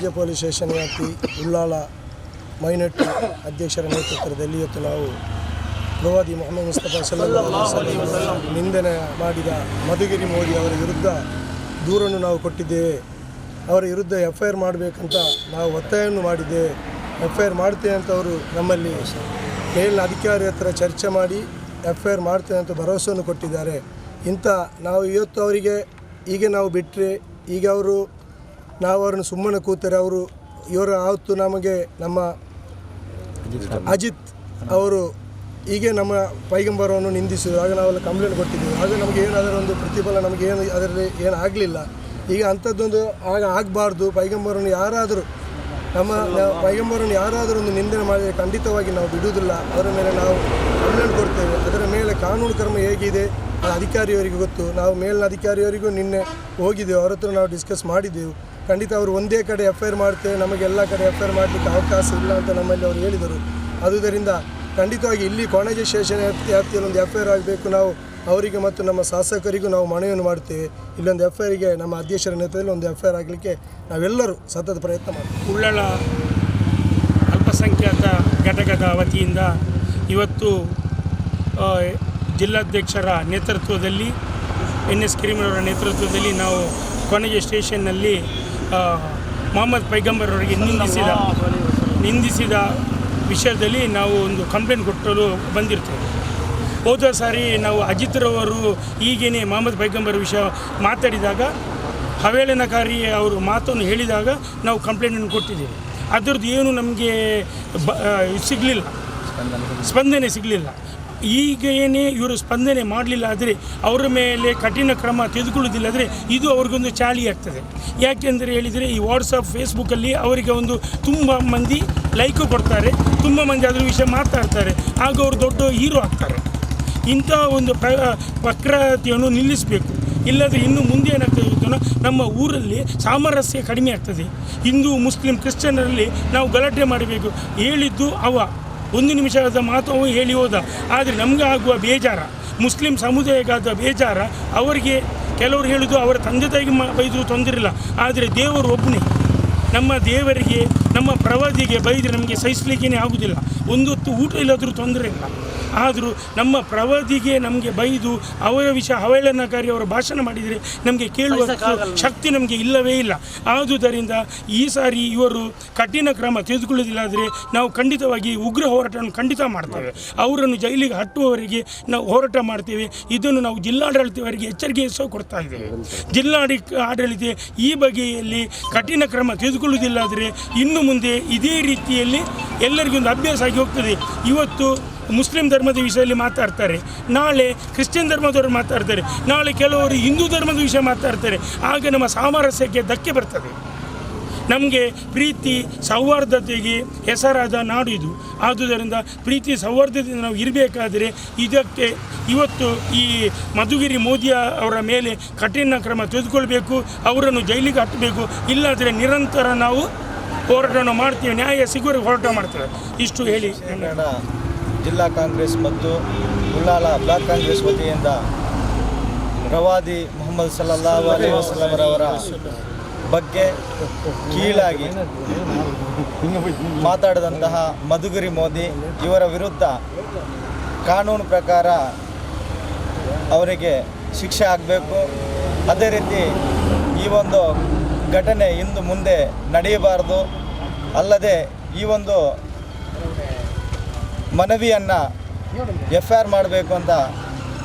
Konaje police station ವ್ಯಾಪ್ತಿ Ullal minority ಅಧ್ಯಕ್ಷರ ನೇತೃತ್ವದಲ್ಲಿ ಇವತ್ತು ನಾವು ಪ್ರವಾದಿ ಮೊಹಮ್ಮದ್ ಮುಸ್ತಫಾ ಸಲ್ಲಲ್ಲಾಹು ಅಲೈಹಿ ವಸಲ್ಲಂ ನಿಂದನೆ ಮಾಡಿದ ಮಧುಗಿರಿ ಮೋದಿ ಅವರ ವಿರುದ್ಧ ದೂರನ್ನು ನಾವು ಕೊಟ್ಟಿದ್ದೇವೆ. ಅವರ ವಿರುದ್ಧ FIR ಮಾಡಬೇಕಂತ ನಾವು ಒತ್ತಾಯವನ್ನು ಮಾಡಿದ್ದೇವೆ. FIR ಮಾಡ್ತೇವೆ ಅಂತ ಅವರು ನಮ್ಮಲ್ಲಿ ಮೇಲಿನ ಅಧಿಕಾರಿ ಹತ್ರ ಚರ್ಚೆ ಮಾಡಿ FIR ಮಾಡ್ತೇವೆ ಅಂತ ಭರವಸೆಯನ್ನು ಕೊಟ್ಟಿದ್ದಾರೆ. ನಾವು ಇವತ್ತು ಅವರಿಗೆ ಈಗ ನಾವು ಬಿಟ್ಟರೆ ಈಗ ನಾವು ಅವರನ್ನು ಸುಮ್ಮನೆ ಕೂತರೆ ಇವರ ಆವತ್ತು ನಮಗೆ ನಮ್ಮ ಅಜಿತ್ ಅವರು ಹೀಗೆ ನಮ್ಮ ಪೈಗಂಬರವನ್ನು ನಿಂದಿಸಿದ್ರು. ಆಗ ನಾವೆಲ್ಲ ಕಂಪ್ಲೇಂಟ್ ಕೊಟ್ಟಿದ್ದೀವಿ. ಆಗ ನಮಗೆ ಏನಾದರೂ ಒಂದು ಪ್ರತಿಫಲ ನಮಗೇನು ಅದರಲ್ಲಿ ಏನು ಆಗಲಿಲ್ಲ. ಈಗ ಅಂಥದ್ದೊಂದು ಆಗ ಆಗಬಾರ್ದು. ಪೈಗಂಬರನ್ನು ಯಾರಾದರೂ ಒಂದು ನಿಂದನೆ ಮಾಡಿದರೆ ಖಂಡಿತವಾಗಿ ನಾವು ಬಿಡುವುದಿಲ್ಲ. ಅದರ ಮೇಲೆ ನಾವು ಕಂಪ್ಲೇಂಟ್ ಕೊಡ್ತೇವೆ. ಅದರ ಮೇಲೆ ಕಾನೂನು ಕ್ರಮ ಹೇಗಿದೆ ಆ ಅಧಿಕಾರಿಯವರಿಗೆ ಗೊತ್ತು. ನಾವು ಮೇಲಿನ ಅಧಿಕಾರಿಯವರಿಗೂ ನಿನ್ನೆ ಹೋಗಿದ್ದೆವು, ಅವರ ಹತ್ರ ನಾವು ಡಿಸ್ಕಸ್ ಮಾಡಿದ್ದೆವು. ಖಂಡಿತ ಅವರು ಒಂದೇ ಕಡೆ FIR ಮಾಡ್ತೇವೆ, ನಮಗೆ ಎಲ್ಲ ಕಡೆ FIR ಮಾಡಲಿಕ್ಕೆ ಅವಕಾಶ ಇಲ್ಲ ಅಂತ ನಮ್ಮಲ್ಲಿ ಅವರು ಹೇಳಿದರು. ಆದುದರಿಂದ ಖಂಡಿತವಾಗಿ ಇಲ್ಲಿ ಕೊಣಾಜೆ ಸ್ಟೇಷನ್ ವ್ಯಾಪ್ತಿಯಲ್ಲಿ ಒಂದು FIR ಆಗಬೇಕು. ನಾವು ಅವರಿಗೆ ಮತ್ತು ನಮ್ಮ ಶಾಸಕರಿಗೂ ನಾವು ಮನವಿಯನ್ನು ಮಾಡ್ತೇವೆ. ಇಲ್ಲೊಂದು FIRಗೆ ನಮ್ಮ ಅಧ್ಯಕ್ಷರ ನೇತೃತ್ವದಲ್ಲಿ ಒಂದು FIR ಆಗಲಿಕ್ಕೆ ನಾವೆಲ್ಲರೂ ಸತತ ಪ್ರಯತ್ನ ಮಾಡ್ತೇವೆ. ಉಳ್ಳಾಲ ಅಲ್ಪಸಂಖ್ಯಾತ ಘಟಕದ ವತಿಯಿಂದ ಇವತ್ತು ಜಿಲ್ಲಾಧ್ಯಕ್ಷರ ನೇತೃತ್ವದಲ್ಲಿ NS ಕರೀಮರವರ ನೇತೃತ್ವದಲ್ಲಿ ನಾವು ಕೊಣಾಜೆ ಸ್ಟೇಷನ್ನಲ್ಲಿ ಮೊಹಮ್ಮದ್ ಪೈಗಂಬರ್ ಅವರಿಗೆ ನಿಂದಿಸಿದ ವಿಷಯದಲ್ಲಿ ನಾವು ಒಂದು ಕಂಪ್ಲೇಂಟ್ ಕೊಟ್ಟಲು ಬಂದಿರ್ತೇವೆ. ಹೋದ ಸಾರಿ ನಾವು ಅಜಿತ್ರವರು ಈಗೇನೆ ಮೊಹಮ್ಮದ್ ಪೈಗಂಬರ್ ವಿಷಯ ಮಾತಾಡಿದಾಗ ಹವೇಳನಕಾರಿ ಅವರು ಮಾತನ್ನು ಹೇಳಿದಾಗ ನಾವು ಕಂಪ್ಲೇಂಟನ್ನು ಕೊಟ್ಟಿದ್ದೇವೆ. ಅದರದ್ದು ಏನು ನಮಗೆ ಸ್ಪಂದನೆ ಸಿಗಲಿಲ್ಲ. ಈಗ ಏನೇ ಇವರು ಸ್ಪಂದನೆ ಮಾಡಲಿಲ್ಲ ಆದರೆ ಅವರ ಮೇಲೆ ಕಠಿಣ ಕ್ರಮ ತೆಗೆದುಕೊಳ್ಳುವುದಿಲ್ಲ ಆದರೆ ಇದು ಅವ್ರಿಗೊಂದು ಚಾಳಿ ಆಗ್ತದೆ. ಯಾಕೆಂದರೆ ಹೇಳಿದರೆ ಈ ವಾಟ್ಸಪ್ ಫೇಸ್ಬುಕ್ಕಲ್ಲಿ ಅವರಿಗೆ ಒಂದು ತುಂಬ ಮಂದಿ ಲೈಕು ಕೊಡ್ತಾರೆ, ತುಂಬ ಮಂದಿ ಅದರ ವಿಷಯ ಮಾತಾಡ್ತಾರೆ, ಆಗ ಅವರು ದೊಡ್ಡ ಹೀರೋ ಆಗ್ತಾರೆ. ಇಂಥ ಒಂದು ಪ್ರಕೃತಿಯನ್ನು ನಿಲ್ಲಿಸಬೇಕು. ಇಲ್ಲದ್ರೆ ಇನ್ನು ಮುಂದೆ ಏನಾಗ್ತದೆ ನಮ್ಮ ಊರಲ್ಲಿ ಸಾಮರಸ್ಯ ಕಡಿಮೆ ಆಗ್ತದೆ. ಹಿಂದೂ ಮುಸ್ಲಿಂ ಕ್ರಿಶ್ಚಿಯನರಲ್ಲಿ ನಾವು ಗಲಾಟೆ ಮಾಡಬೇಕು. ಹೇಳಿದ್ದು ಒಂದು ನಿಮಿಷದ ಮಾತು ಹೇಳಿ ಹೋದ. ಆದರೆ ನಮಗೆ ಆಗುವ ಬೇಜಾರ, ಮುಸ್ಲಿಂ ಸಮುದಾಯಕ್ಕಾದ ಬೇಜಾರ ಅವರಿಗೆ ಕೆಲವರು ಹೇಳೋದು ಅವರ ತಂದೆ ತಾಯಿಗೆ ಬೈದರೂ ತೊಂದರೆ ಇಲ್ಲ, ಆದರೆ ದೇವರು ಒಬ್ಬನೇ. ನಮ್ಮ ದೇವರಿಗೆ ನಮ್ಮ ಪ್ರವಾದಿಗೆ ಬೈದರೆ ನಮಗೆ ಸಹಿಸಲಿಕ್ಕೇ ಆಗೋದಿಲ್ಲ. ಒಂದು ಹೊತ್ತು ಊಟ ಇಲ್ಲದರೂ ತೊಂದರೆ ಇಲ್ಲ. ಆದರೂ ನಮ್ಮ ಪ್ರವಾದಿಗೆ ನಮಗೆ ಬೈದು ಅವರ ವಿಷಯ ಅವಹೇಳನಕಾರಿ ಅವರ ಭಾಷಣ ಮಾಡಿದರೆ ನಮಗೆ ಕೇಳುವ ಶಕ್ತಿ ನಮಗೆ ಇಲ್ಲವೇ ಇಲ್ಲ. ಆದುದರಿಂದ ಈ ಸಾರಿ ಇವರು ಕಠಿಣ ಕ್ರಮ ತೆಗೆದುಕೊಳ್ಳುವುದಿಲ್ಲ ಆದರೆ ನಾವು ಖಂಡಿತವಾಗಿ ಉಗ್ರ ಹೋರಾಟವನ್ನು ಖಂಡಿತ ಮಾಡ್ತೇವೆ. ಅವರನ್ನು ಜೈಲಿಗೆ ಹಟ್ಟುವವರೆಗೆ ನಾವು ಹೋರಾಟ ಮಾಡ್ತೇವೆ. ಇದನ್ನು ನಾವು ಜಿಲ್ಲಾಡಳಿತವರಿಗೆ ಎಚ್ಚರಿಕೆ ಸಹ ಕೊಡ್ತಾ ಇದ್ದೇವೆ. ಆಡಳಿತ ಈ ಬಗೆಯಲ್ಲಿ ಕಠಿಣ ಕ್ರಮ ತೆಗೆದುಕೊಳ್ಳುವುದಿಲ್ಲ ಆದರೆ ಇನ್ನು ಮುಂದೆ ಇದೇ ರೀತಿಯಲ್ಲಿ ಎಲ್ಲರಿಗೊಂದು ಅಭ್ಯಾಸ ಆಗಿ ಹೋಗ್ತದೆ. ಇವತ್ತು ಮುಸ್ಲಿಂ ಧರ್ಮದ ವಿಷಯದಲ್ಲಿ ಮಾತಾಡ್ತಾರೆ, ನಾಳೆ ಕ್ರಿಶ್ಚಿಯನ್ ಧರ್ಮದವರು ಮಾತಾಡ್ತಾರೆ, ನಾಳೆ ಕೆಲವರು ಹಿಂದೂ ಧರ್ಮದ ವಿಷಯ ಮಾತಾಡ್ತಾರೆ. ಆಗ ನಮ್ಮ ಸಾಮರಸ್ಯಕ್ಕೆ ಧಕ್ಕೆ ಬರ್ತದೆ. ನಮಗೆ ಪ್ರೀತಿ ಸೌಹಾರ್ದತೆಗೆ ಹೆಸರಾದ ನಾಡು ಇದು. ಆದುದರಿಂದ ಪ್ರೀತಿ ಸೌಹಾರ್ದತೆಯಿಂದ ನಾವು ಇರಬೇಕಾದರೆ ಇದಕ್ಕೆ ಇವತ್ತು ಈ ಮಧುಗಿರಿ ಮೋದಿ ಅವರ ಮೇಲೆ ಕಠಿಣ ಕ್ರಮ ತೆಗೆದುಕೊಳ್ಬೇಕು, ಅವರನ್ನು ಜೈಲಿಗೆ ಹಟ್ಟಬೇಕು. ಇಲ್ಲಾದರೆ ನಿರಂತರ ನಾವು ಹೋರಾಟವನ್ನು ಮಾಡ್ತೇವೆ, ನ್ಯಾಯ ಸಿಗುವವರೆಗೆ ಹೋರಾಟ ಮಾಡ್ತೇವೆ. ಇಷ್ಟು ಹೇಳಿ ಜಿಲ್ಲಾ ಕಾಂಗ್ರೆಸ್ ಮತ್ತು ಉಳ್ಳಾಲ ಬ್ಲಾಕ್ ಕಾಂಗ್ರೆಸ್ ವತಿಯಿಂದ ಪ್ರವಾದಿ ಮೊಹಮ್ಮದ್ ಸಲ್ಲಲ್ಲಾಹು ಅಲೈಹಿ ವಸಲ್ಲಮರವರ ಬಗ್ಗೆ ಕೀಳಾಗಿ ಮಾತಾಡಿದಂತಹ ಮಧುಗಿರಿ ಮೋದಿ ಇವರ ವಿರುದ್ಧ ಕಾನೂನು ಪ್ರಕಾರ ಅವರಿಗೆ ಶಿಕ್ಷೆ ಆಗಬೇಕು. ಅದೇ ರೀತಿ ಈ ಒಂದು ಘಟನೆ ಇನ್ನು ಮುಂದೆ ನಡೆಯಬಾರದು. ಅಲ್ಲದೆ ಈ ಒಂದು ಮನವಿಯನ್ನು FIR ಮಾಡಬೇಕು ಅಂತ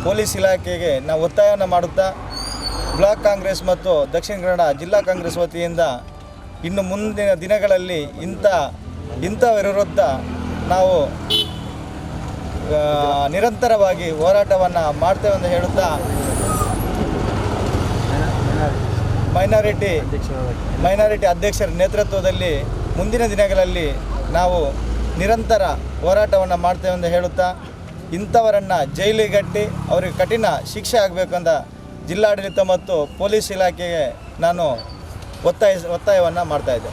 ಪೊಲೀಸ್ ಇಲಾಖೆಗೆ ನಾವು ಒತ್ತಾಯವನ್ನು ಮಾಡುತ್ತಾ ಬ್ಲಾಕ್ ಕಾಂಗ್ರೆಸ್ ಮತ್ತು ದಕ್ಷಿಣ ಕನ್ನಡ ಜಿಲ್ಲಾ ಕಾಂಗ್ರೆಸ್ ವತಿಯಿಂದ ಇನ್ನು ಮುಂದಿನ ದಿನಗಳಲ್ಲಿ ಇಂಥವರ ವಿರುದ್ಧ ನಾವು ನಿರಂತರವಾಗಿ ಹೋರಾಟವನ್ನು ಮಾಡ್ತೇವೆ ಅಂತ ಹೇಳುತ್ತಾ ಮೈನಾರಿಟಿ ಅಧ್ಯಕ್ಷರ ನೇತೃತ್ವದಲ್ಲಿ ಮುಂದಿನ ದಿನಗಳಲ್ಲಿ ನಾವು ನಿರಂತರ ಹೋರಾಟವನ್ನು ಮಾಡ್ತೇವೆ ಅಂತ ಹೇಳುತ್ತಾ ಇಂಥವರನ್ನು ಜೈಲಿಗಟ್ಟಿ ಅವರಿಗೆ ಕಠಿಣ ಶಿಕ್ಷೆ ಆಗಬೇಕಂತ ಜಿಲ್ಲಾಡಳಿತ ಮತ್ತು ಪೊಲೀಸ್ ಇಲಾಖೆಗೆ ನಾನು ಒತ್ತಾಯವನ್ನು ಮಾಡ್ತಾಯಿದ್ದೆ.